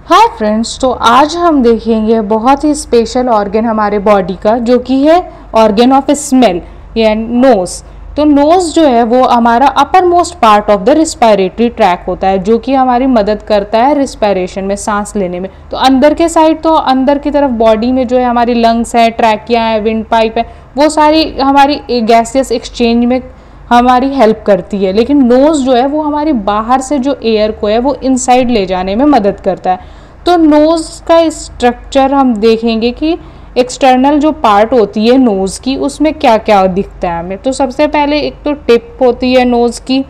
Hi friends, तो आज हम देखेंगे बहुत ही स्पेशल ऑर्गन हमारे बॉडी का, जो कि है ऑर्गन ऑफ स्मेल या नोज। तो नोज जो है वो हमारा upper most part of the respiratory track होता है, जो कि हमारी मदद करता है रिस्पायरेशन में, सांस लेने में। तो अंदर के साइड, तो अंदर की तरफ बॉडी में जो है हमारी लंग्स है, ट्रैकिया है, विंड पाइप है, वो सारी हमारी गैसियस एक्सचेंज में हमारी हेल्प करती है। लेकिन नोज जो है वो हमारी बाहर से जो एयर को है वो इनसाइड ले जाने में मदद करता है। तो नोज का स्ट्रक्चर हम देखेंगे कि एक्सटर्नल जो पार्ट होती है नोज की, उसमें क्या क्या दिखता है हमें। तो सबसे पहले एक तो टिप होती है नोज की,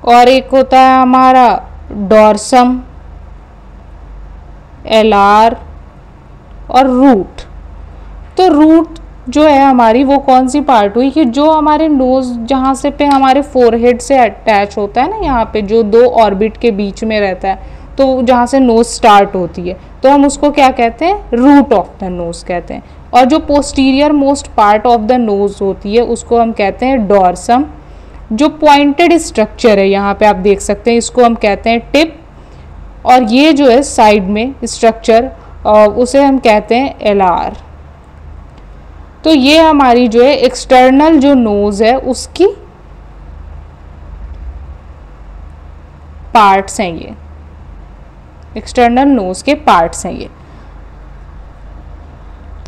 और एक होता है हमारा डॉर्सम, एलार और रूट। तो रूट जो है हमारी, वो कौन सी पार्ट हुई कि जो हमारे नोज जहाँ से पे हमारे फोरहेड से अटैच होता है ना, यहाँ पे जो दो ऑर्बिट के बीच में रहता है, तो जहाँ से नोज स्टार्ट होती है, तो हम उसको क्या कहते हैं, रूट ऑफ द नोज कहते हैं। और जो posterior most part of the nose होती है उसको हम कहते हैं डॉर्सम। जो पॉइंटेड स्ट्रक्चर है यहाँ पे आप देख सकते हैं, इसको हम कहते हैं टिप। और ये जो है साइड में स्ट्रक्चर, उसे हम कहते हैं एलार। तो ये हमारी जो है एक्सटर्नल जो नोज है उसकी पार्ट्स हैं, ये एक्सटर्नल नोज के पार्ट्स हैं ये।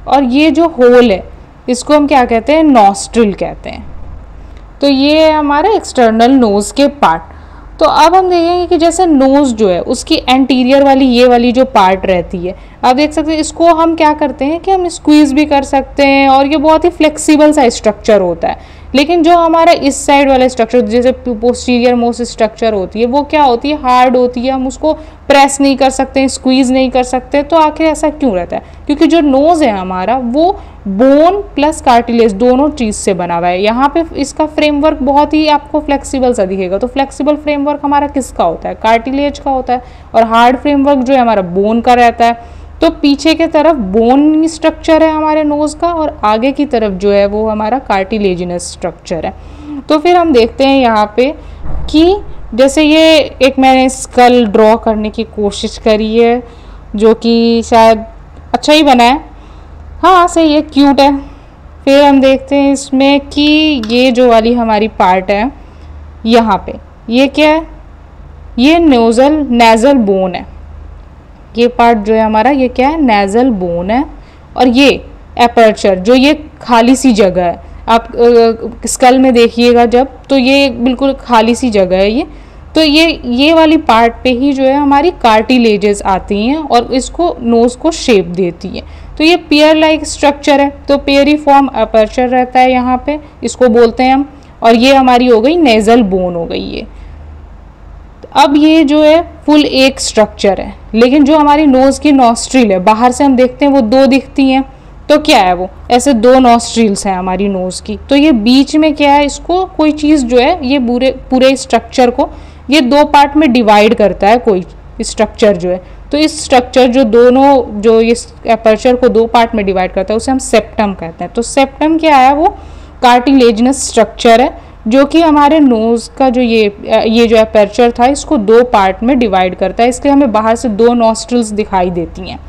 और ये जो होल है इसको हम क्या कहते हैं, नॉस्ट्रिल कहते हैं। तो ये है हमारे एक्सटर्नल नोज के पार्ट। तो अब हम देखेंगे कि जैसे नोज जो है उसकी एंटीरियर वाली, ये वाली जो पार्ट रहती है, आप देख सकते हैं, इसको हम क्या करते हैं कि हम स्क्वीज भी कर सकते हैं, और ये बहुत ही फ्लेक्सिबल सा स्ट्रक्चर होता है। लेकिन जो हमारा इस साइड वाला स्ट्रक्चर, जैसे पोस्टीरियर मोस्ट स्ट्रक्चर होती है, वो क्या होती है, हार्ड होती है, हम उसको प्रेस नहीं कर सकते, स्क्वीज नहीं कर सकते। तो आखिर ऐसा क्यों रहता है? क्योंकि जो नोज है हमारा वो बोन प्लस कार्टिलेज दोनों चीज़ से बना हुआ है। यहाँ पे इसका फ्रेमवर्क बहुत ही आपको फ्लेक्सिबल सा दिखेगा। तो फ्लेक्सिबल फ्रेमवर्क हमारा किसका होता है, कार्टिलेज का होता है। और हार्ड फ्रेमवर्क जो है हमारा बोन का रहता है। तो पीछे के तरफ बोन स्ट्रक्चर है हमारे नोज का, और आगे की तरफ जो है वो हमारा कार्टिलेजिनस स्ट्रक्चर है। तो फिर हम देखते हैं यहाँ पे कि जैसे ये एक मैंने स्कल ड्रॉ करने की कोशिश करी है, जो कि शायद अच्छा ही बना है। हाँ सही है, क्यूट है। फिर हम देखते हैं इसमें कि ये जो वाली हमारी पार्ट है यहाँ पे, ये क्या है, ये नेज़ल बोन है। ये पार्ट जो है हमारा, ये क्या है, नेज़ल बोन है। और ये एपर्चर, जो ये खाली सी जगह है, आप स्कल में देखिएगा जब, तो ये बिल्कुल खाली सी जगह है ये। तो ये वाली पार्ट पे ही जो है हमारी कार्टिलेजेस आती हैं और इसको नोज को शेप देती है। तो ये पेयर लाइक स्ट्रक्चर है, तो पेयरीफॉर्म अपर्चर रहता है यहाँ पे, इसको बोलते हैं हम। और ये हमारी हो गई नेज़ल बोन हो गई ये। अब ये जो है फुल एक स्ट्रक्चर है, लेकिन जो हमारी नोज की नॉस्ट्रिल है, बाहर से हम देखते हैं वो दो दिखती हैं। तो क्या है वो, ऐसे दो नॉस्ट्रिल्स हैं हमारी नोज की। तो ये बीच में क्या है, इसको कोई चीज़ जो है, ये पूरे स्ट्रक्चर को ये दो पार्ट में डिवाइड करता है कोई स्ट्रक्चर जो है। तो इस स्ट्रक्चर जो दोनों, जो इस एपर्चर को दो पार्ट में डिवाइड करता है, उसे हम सेप्टम कहते हैं। तो सेप्टम क्या है, वो कार्टिलेजिनस स्ट्रक्चर है, जो कि हमारे नोज का जो ये जो एपर्चर था, इसको दो पार्ट में डिवाइड करता है। इसलिए हमें बाहर से दो नॉस्ट्रिल्स दिखाई देती हैं।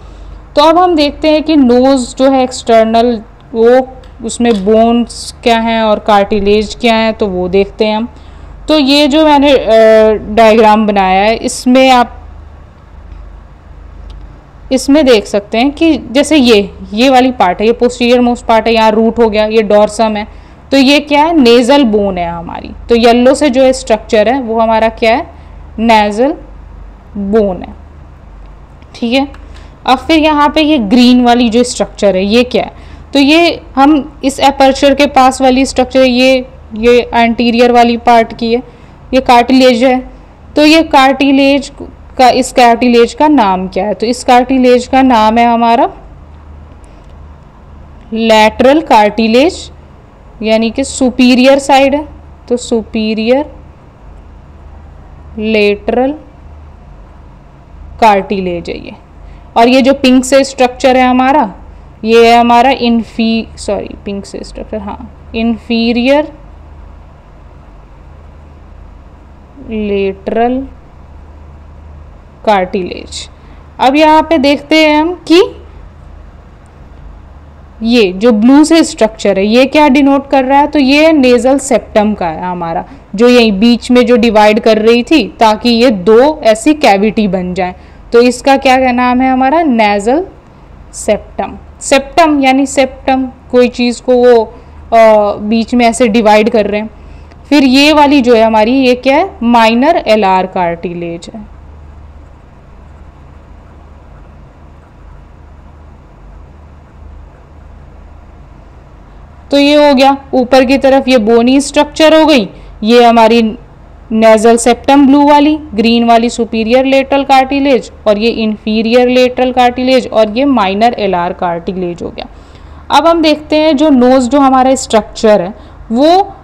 तो अब हम देखते हैं कि नोज जो है एक्सटर्नल, वो उसमें बोन्स क्या हैं और कार्टिलेज क्या हैं, तो वो देखते हैं हम। तो ये जो मैंने डायग्राम बनाया है, इसमें देख सकते हैं कि जैसे ये वाली पार्ट है, ये पोस्टीरियर मोस्ट पार्ट है, यहाँ रूट हो गया, ये डॉर्सम है। तो ये क्या है, नेज़ल बोन है हमारी। तो येलो से जो स्ट्रक्चर है वो हमारा क्या है, नेज़ल बोन है। ठीक है। अब फिर यहाँ पे ये ग्रीन वाली जो स्ट्रक्चर है, ये क्या है, तो ये हम इस एपर्चर के पास वाली स्ट्रक्चर, ये एंटीरियर वाली पार्ट की है, ये कार्टिलेज है। तो ये कार्टिलेज का, इस कार्टिलेज का नाम क्या है, तो इस कार्टिलेज का नाम है हमारा लैटरल कार्टिलेज, यानी कि सुपीरियर साइड है। तो सुपीरियर लेटरल कार्टिलेज है ये। और ये जो पिंक से स्ट्रक्चर है हमारा, ये है हमारा पिंक से स्ट्रक्चर, हाँ, इन्फीरियर लेटरल कार्टिलेज। अब यहाँ पे देखते हैं हम कि ये जो ब्लू से स्ट्रक्चर है ये क्या डिनोट कर रहा है, तो ये नेजल सेप्टम का है हमारा, जो यही बीच में जो डिवाइड कर रही थी ताकि ये दो ऐसी कैविटी बन जाए, तो इसका क्या नाम है हमारा, नेजल सेप्टम। सेप्टम यानी सेप्टम, कोई चीज़ को वो बीच में ऐसे डिवाइड कर रहे हैं। फिर ये वाली जो है हमारी, ये क्या है, माइनर एलार कार्टिलेज है। तो ये हो गया ऊपर की तरफ, ये बोनी स्ट्रक्चर हो गई, ये हमारी नेजल सेप्टम ब्लू वाली, ग्रीन वाली सुपीरियर लेटरल कार्टिलेज, और ये इंफीरियर लेटरल कार्टिलेज, और ये माइनर एलार कार्टिलेज हो गया। अब हम देखते हैं जो नोज जो हमारा स्ट्रक्चर है वो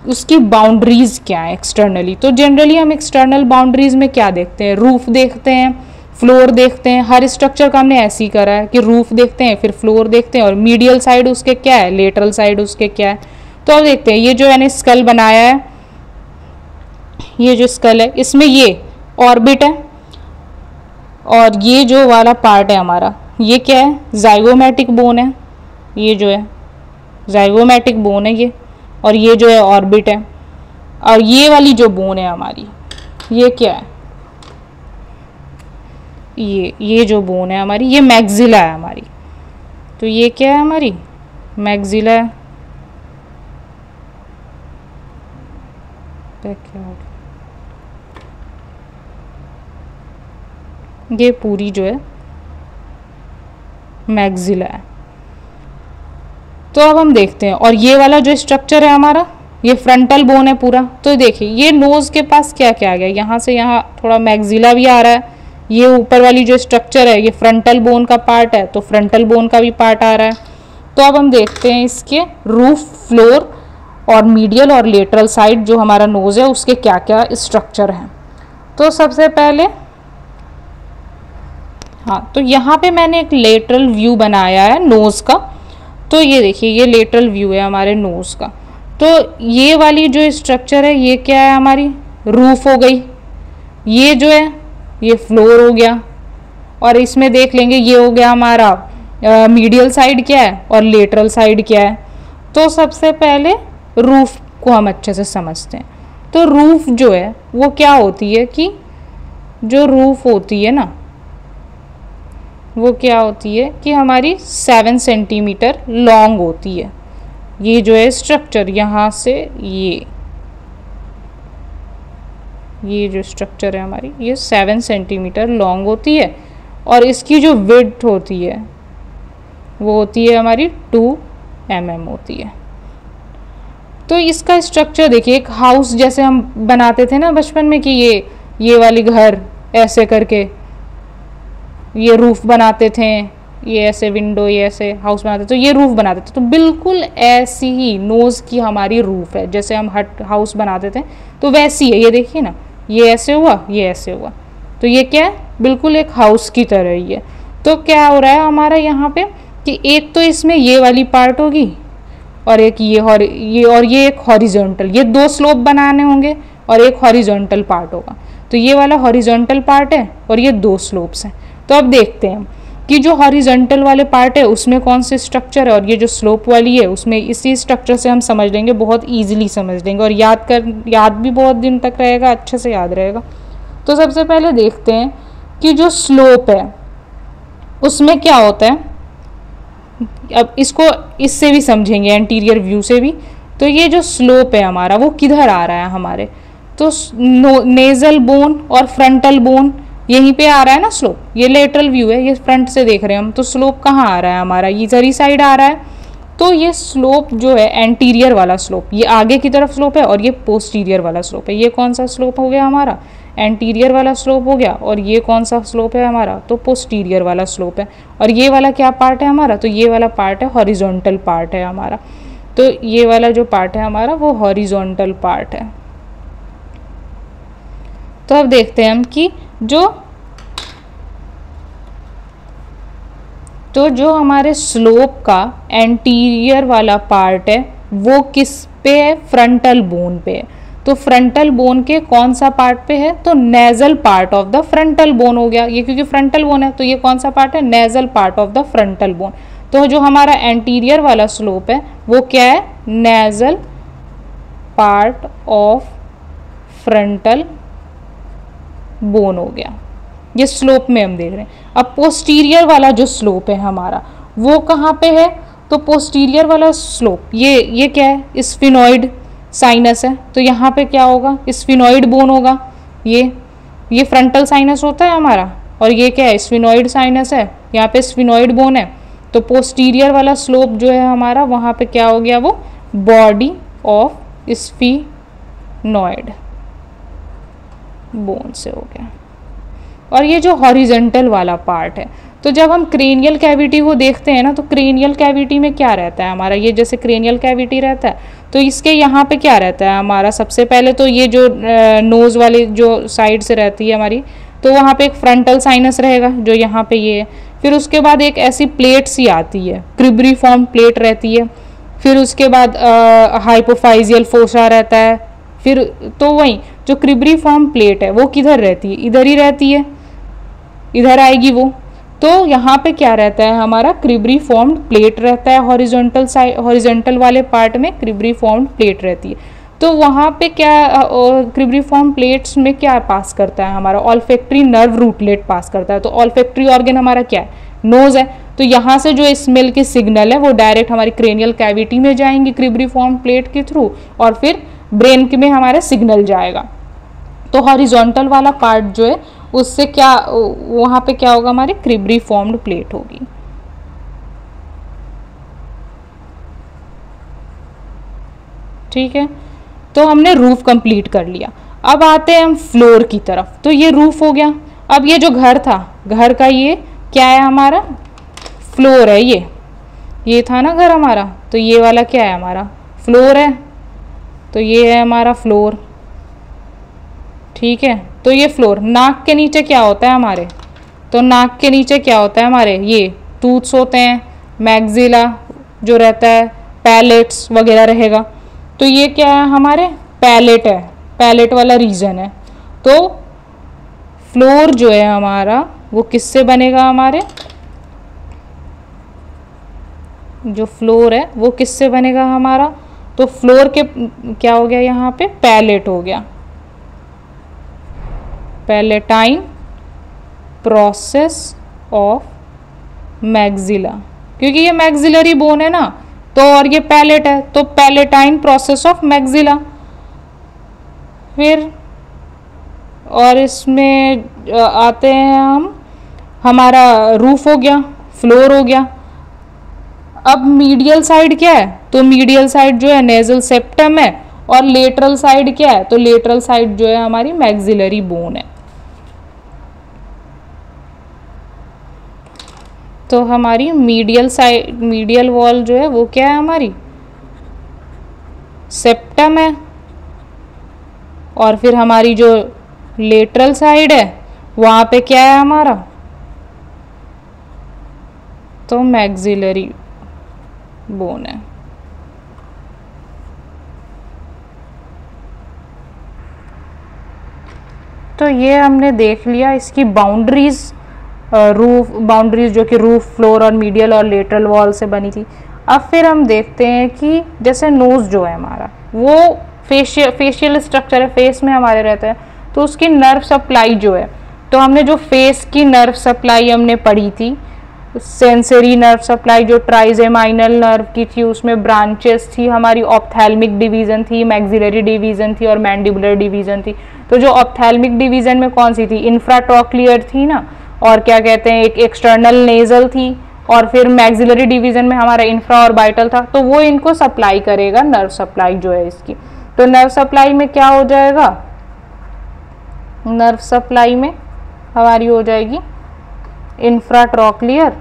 उसकी बाउंड्रीज क्या है एक्सटर्नली। तो जनरली हम एक्सटर्नल बाउंड्रीज में क्या देखते हैं, रूफ देखते हैं, फ्लोर देखते हैं। हर स्ट्रक्चर का हमने ऐसे ही करा है कि रूफ देखते हैं, फिर फ्लोर देखते हैं, और मीडियल साइड उसके क्या है, लेटरल साइड उसके क्या है। तो अब देखते हैं ये जो मैंने स्कल बनाया है, ये जो स्कल है इसमें ये ऑर्बिट है, और ये जो वाला पार्ट है हमारा ये क्या है, जाइगोमैटिक बोन है, ये जो है जाइगोमैटिक बोन है ये, और ये जो है ऑर्बिट है। और ये वाली जो बोन है हमारी ये क्या है, ये जो बोन है हमारी ये मैक्सिला है हमारी। तो ये क्या है हमारी, मैक्सिला है। ये पूरी जो है मैक्सिला है। तो अब हम देखते हैं, और ये वाला जो स्ट्रक्चर है हमारा ये फ्रंटल बोन है पूरा। तो देखिए ये नोज के पास क्या क्या आ गया, यहाँ से यहाँ थोड़ा मैक्सिला भी आ रहा है, ये ऊपर वाली जो स्ट्रक्चर है ये फ्रंटल बोन का पार्ट है, तो फ्रंटल बोन का भी पार्ट आ रहा है। तो अब हम देखते हैं इसके रूफ, फ्लोर और मीडियल और लेटरल साइड जो हमारा नोज है उसके क्या क्या स्ट्रक्चर हैं। तो सबसे पहले हाँ, तो यहाँ पे मैंने एक लेटरल व्यू बनाया है नोज का। तो ये देखिए ये लेटरल व्यू है हमारे नोज का। तो ये वाली जो स्ट्रक्चर है ये क्या है हमारी, रूफ हो गई, ये जो है ये फ्लोर हो गया, और इसमें देख लेंगे ये हो गया हमारा मीडियल साइड क्या है और लेटरल साइड क्या है। तो सबसे पहले रूफ को हम अच्छे से समझते हैं। तो रूफ जो है वो क्या होती है कि जो रूफ होती है ना वो क्या होती है कि हमारी 7 सेंटीमीटर लॉन्ग होती है। ये जो है स्ट्रक्चर यहाँ से ये जो स्ट्रक्चर है हमारी ये 7 सेंटीमीटर लॉन्ग होती है, और इसकी जो विड्थ होती है वो होती है हमारी 2 mm होती है। तो इसका स्ट्रक्चर देखिए, एक हाउस जैसे हम बनाते थे ना बचपन में कि ये वाली घर ऐसे करके ये रूफ बनाते थे, ये ऐसे विंडो, ये ऐसे हाउस बनाते थे, तो ये रूफ बनाते थे। तो बिल्कुल ऐसी ही नोज़ की हमारी रूफ है, जैसे हम हट हाउस बनाते थे तो वैसी है। ये देखिए ना, ये ऐसे हुआ, ये ऐसे हुआ, तो ये क्या है, बिल्कुल एक हाउस की तरह ही है। तो क्या हो रहा है हमारा यहाँ पे कि एक तो इसमें ये वाली पार्ट होगी, और एक ये एक हॉरिजॉन्टल, ये 2 स्लोप बनाने होंगे और एक हॉरिजॉन्टल पार्ट होगा। तो ये वाला हॉरिजॉन्टल पार्ट है और ये 2 स्लोप्स हैं। तो अब देखते हैं कि जो हॉरिजॉन्टल वाले पार्ट है उसमें कौन से स्ट्रक्चर है, और ये जो स्लोप वाली है उसमें इसी स्ट्रक्चर से हम समझ लेंगे, बहुत ईजिली समझ लेंगे, और याद भी बहुत दिन तक रहेगा, अच्छे से याद रहेगा। तो सबसे पहले देखते हैं कि जो स्लोप है उसमें क्या होता है। अब इसको इससे भी समझेंगे, एंटीरियर व्यू से भी। तो ये जो स्लोप है हमारा वो किधर आ रहा है हमारे, तो नेजल बोन और फ्रंटल बोन यहीं पे आ रहा है ना स्लोप। ये लेटरल व्यू है, ये फ्रंट से देख रहे हैं हम, तो स्लोप कहाँ आ रहा है हमारा, ये इधर साइड आ रहा है। तो ये स्लोप जो है एंटीरियर वाला स्लोप, ये आगे की तरफ स्लोप है, और ये पोस्टीरियर वाला स्लोप है। ये कौन सा स्लोप हो गया हमारा, एंटीरियर वाला स्लोप हो गया, और ये कौन सा स्लोप है हमारा, तो पोस्टीरियर वाला स्लोप है। और ये वाला क्या पार्ट है हमारा, तो ये वाला पार्ट है हॉरिजॉन्टल पार्ट है हमारा। तो ये वाला जो पार्ट है हमारा वो हॉरिजॉन्टल पार्ट है। तो अब देखते हैं हम कि जो हमारे स्लोप का एंटीरियर वाला पार्ट है वो किस पे है, फ्रंटल बोन पे है। तो फ्रंटल बोन के कौन सा पार्ट पे है, तो nasal part of the frontal bone हो गया ये, क्योंकि फ्रंटल बोन है तो ये कौन सा पार्ट है, nasal part of the frontal bone. तो जो हमारा एंटीरियर वाला स्लोप है वो क्या है, nasal part of frontal bone हो गया, ये स्लोप में हम देख रहे हैं। अब पोस्टीरियर वाला जो स्लोप है हमारा वो कहाँ पे है, तो पोस्टीरियर वाला स्लोप ये क्या है, स्फिनोइड साइनस है, तो यहाँ पे क्या होगा, स्फिनोइड बोन होगा। ये फ्रंटल साइनस होता है हमारा और ये क्या है, स्फिनोइड साइनस है, यहाँ पे स्फिनोइड बोन है। तो पोस्टीरियर वाला स्लोप जो है हमारा वहाँ पे क्या हो गया, वो बॉडी ऑफ स्फिनोइड बोन से हो गया। और ये जो हॉरिजेंटल वाला पार्ट है, तो जब हम क्रेनियल कैविटी को देखते हैं ना, तो क्रेनियल कैविटी में क्या रहता है हमारा, ये जैसे क्रेनियल कैविटी रहता है तो इसके यहाँ पे क्या रहता है हमारा, सबसे पहले तो ये जो नोज वाली जो साइड से रहती है हमारी, तो वहाँ पे एक फ्रंटल साइनस रहेगा जो यहाँ पे ये है। फिर उसके बाद एक ऐसी प्लेट सी आती है, क्रिब्रीफॉर्म प्लेट रहती है। फिर उसके बाद हाइपोफाइजियल फोसा रहता है। फिर तो वही जो क्रिब्रीफॉर्म प्लेट है वो किधर रहती है, इधर ही रहती है, इधर आएगी वो। तो यहाँ पे क्या रहता है हमारा, क्रिब्रीफॉर्म्ड प्लेट रहता है, हॉरिजॉन्टल वाले पार्ट में क्रिब्रीफॉर्म्ड प्लेट रहती है। तो वहाँ पे क्या क्रिब्रीफॉर्म प्लेट्स में क्या पास करता है हमारा, ऑल्फैक्टरी नर्व रूटलेट पास करता है। तो ऑल्फैक्टरी ऑर्गन हमारा क्या है, नोज है। तो यहाँ से जो स्मेल के सिग्नल है वो डायरेक्ट हमारी क्रेनियल कैविटी में जाएंगी क्रिब्रीफॉर्म प्लेट के थ्रू, और फिर ब्रेन में हमारा सिग्नल जाएगा। तो हॉरिजॉन्टल वाला पार्ट जो है उससे क्या, वहाँ पे क्या होगा, हमारी क्रिब्रीफॉर्म्ड प्लेट होगी। ठीक है, तो हमने रूफ कंप्लीट कर लिया। अब आते हैं हम फ्लोर की तरफ। तो ये रूफ हो गया। अब ये जो घर था, घर का ये क्या है हमारा, फ्लोर है। ये था ना घर हमारा, तो ये वाला क्या है हमारा, फ्लोर है। तो ये है हमारा फ्लोर। ठीक है, तो ये फ्लोर। नाक के नीचे क्या होता है हमारे, तो नाक के नीचे क्या होता है हमारे, ये टूथ्स होते हैं, मैग्जिला जो रहता है, पैलेट्स वगैरह रहेगा। तो ये क्या है हमारे, पैलेट है, पैलेट वाला रीजन है। तो फ्लोर जो है हमारा वो किससे बनेगा, हमारे जो फ्लोर है वो किससे बनेगा हमारा, तो फ्लोर के क्या हो गया यहाँ पे, पैलेट हो गया, पैलेटाइन प्रोसेस ऑफ मैग्जिला, क्योंकि ये मैग्जिलरी बोन है ना, तो और ये पैलेट है, तो पैलेटाइन प्रोसेस ऑफ मैग्जिला। फिर और इसमें आते हैं हम, हमारा रूफ हो गया, फ्लोर हो गया। अब मीडियल साइड क्या है, तो मीडियल साइड जो है नेजल सेप्टम है, और लेटरल साइड क्या है, तो लेटरल साइड जो है हमारी मैग्जिलरी बोन है। तो हमारी मीडियल साइड, मीडियल वॉल जो है वो क्या है हमारी, सेप्टम है, और फिर हमारी जो लेटरल साइड है वहाँ पे क्या है हमारा, तो मैग्जिलरी बोन है। तो ये हमने देख लिया इसकी बाउंड्रीज, रूफ बाउंड्रीज जो कि रूफ, फ्लोर और मीडियल और लेटरल वॉल से बनी थी। अब फिर हम देखते हैं कि जैसे नोज जो है हमारा वो फेशियल स्ट्रक्चर है, फेस में हमारे रहता है, तो उसकी नर्व सप्लाई जो है, तो हमने जो फेस की नर्व सप्लाई हमने पढ़ी थी, सेंसरी नर्व सप्लाई जो ट्राइजेमाइनल नर्व की थी, उसमें ब्रांचेस थी हमारी, ऑप्थैल्मिक डिवीजन थी, मैग्जिलरी डिवीजन थी और मैंडिबुलर डिवीजन थी। तो जो ऑप्थैल्मिक डिवीजन में कौन सी थी, इंफ्राट्रॉक्लियर थी ना, और क्या कहते हैं, एक एक्सटर्नल नेजल थी, और फिर मैग्जिलरी डिवीजन में हमारा इंफ्रा और बाइटल था। तो वो इनको सप्लाई करेगा, नर्व सप्लाई जो है इसकी। तो नर्व सप्लाई में क्या हो जाएगा, नर्व सप्लाई में हमारी हो जाएगी इंफ्राट्रॉक्लियर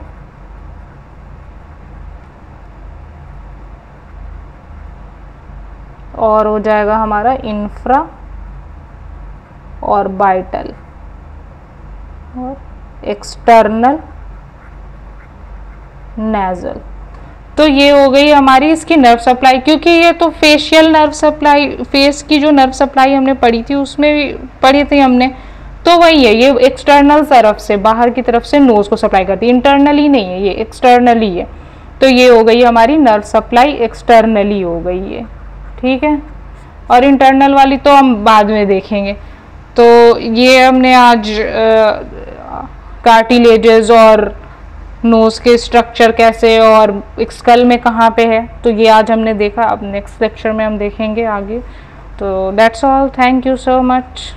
और हो जाएगा हमारा इंफ्रा और बाइटल और एक्सटर्नल नेजल। तो ये हो गई हमारी इसकी नर्व सप्लाई, क्योंकि ये तो फेशियल नर्व सप्लाई, फेस की जो नर्व सप्लाई हमने पढ़ी थी उसमें भी पढ़ी थी हमने, तो वही है, ये एक्सटर्नल तरफ से, बाहर की तरफ से नोज को सप्लाई करती है, इंटरनली नहीं है, ये एक्सटर्नली है। तो ये हो गई हमारी नर्व सप्लाई एक्सटर्नली हो गई है, ठीक है। और इंटरनल वाली तो हम बाद में देखेंगे। तो ये हमने आज कार्टिलेजेस और नोज के स्ट्रक्चर कैसे और स्कल में कहाँ पे है, तो ये आज हमने देखा। अब नेक्स्ट लेक्चर में हम देखेंगे आगे। तो that's all, thank you so much.